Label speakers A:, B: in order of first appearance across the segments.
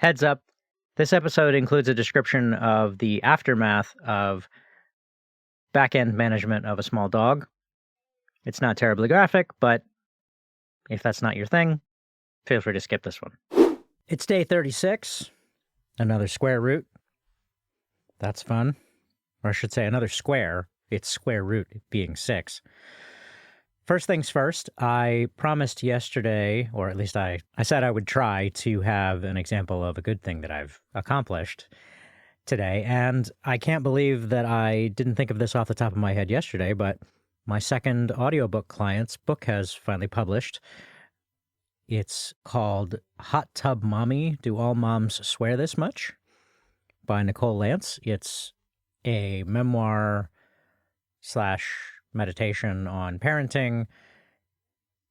A: Heads up, this episode includes a description of the aftermath of back-end management of a small dog. It's not terribly graphic, but if that's not your thing, feel free to skip this one. It's day 36, another square root. That's fun. Or I should say another square. It's square root being 6. First things first, I promised yesterday, or at least I said I would try to have an example of a good thing that I've accomplished today. And I can't believe that I didn't think of this off the top of my head yesterday, but my second audiobook client's book has finally published. It's called Hot Tub Mommy, Do All Moms Swear This Much? By Nicole Lance. It's a memoir / meditation on parenting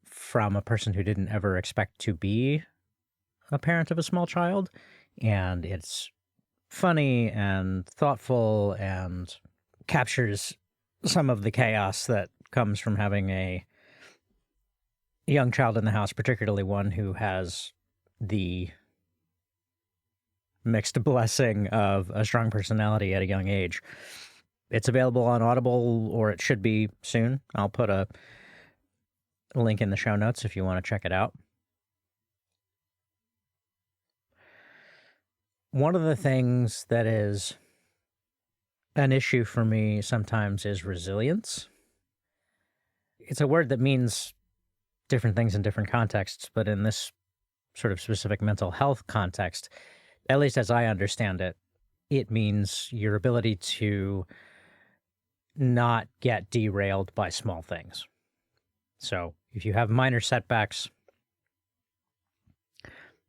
A: from a person who didn't ever expect to be a parent of a small child. And it's funny and thoughtful and captures some of the chaos that comes from having a young child in the house, particularly one who has the mixed blessing of a strong personality at a young age. It's available on Audible, or it should be soon. I'll put a link in the show notes if you want to check it out. One of the things that is an issue for me sometimes is resilience. It's a word that means different things in different contexts, but in this sort of specific mental health context, at least as I understand it, it means your ability to not get derailed by small things. So if you have minor setbacks,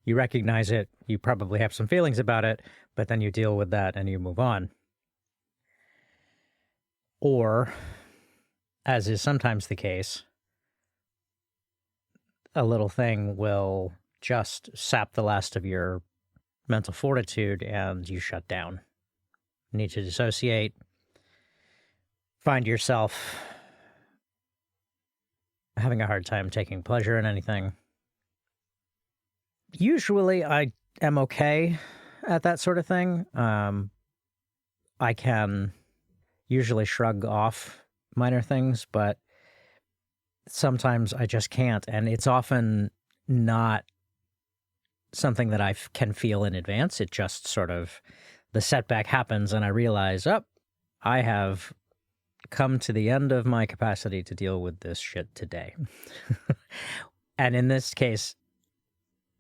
A: you recognize it, you probably have some feelings about it, but then you deal with that and you move on. Or, as is sometimes the case, a little thing will just sap the last of your mental fortitude and you shut down. You need to dissociate, find yourself having a hard time taking pleasure in anything. Usually I am okay at that sort of thing. I can usually shrug off minor things, but sometimes I just can't. And it's often not something that I can feel in advance. It just sort of, the setback happens and I realize, I have come to the end of my capacity to deal with this shit today. And in this case,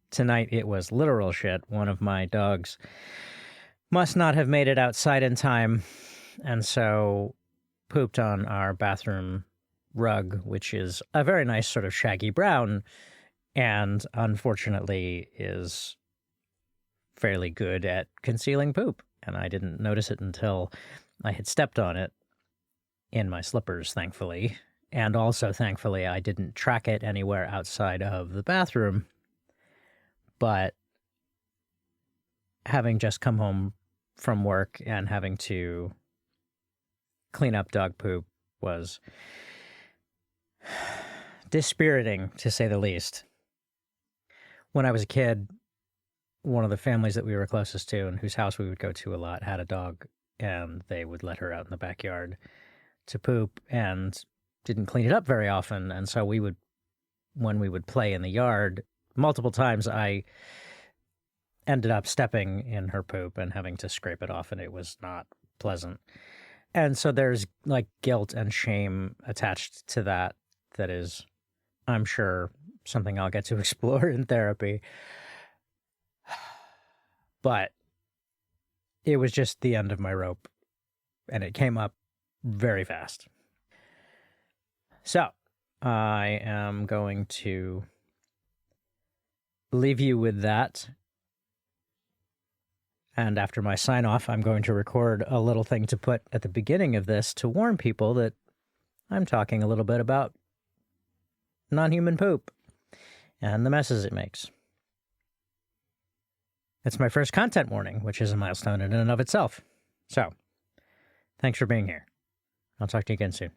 A: tonight it was literal shit. One of my dogs must not have made it outside in time, and so pooped on our bathroom rug, which is a very nice sort of shaggy brown, and unfortunately is fairly good at concealing poop. And I didn't notice it until I had stepped on it in my slippers, thankfully. And also, thankfully, I didn't track it anywhere outside of the bathroom. But having just come home from work and having to clean up dog poop was dispiriting, to say the least. When I was a kid, one of the families that we were closest to and whose house we would go to a lot had a dog, and they would let her out in the backyard to poop and didn't clean it up very often. And so when we would play in the yard, multiple times I ended up stepping in her poop and having to scrape it off, and it was not pleasant. And so there's like guilt and shame attached to that is, I'm sure, something I'll get to explore in therapy. But it was just the end of my rope, and it came up very fast. So I am going to leave you with that. And after my sign-off, I'm going to record a little thing to put at the beginning of this to warn people that I'm talking a little bit about non-human poop and the messes it makes. It's my first content warning, which is a milestone in and of itself. So, thanks for being here. I'll talk to you again soon.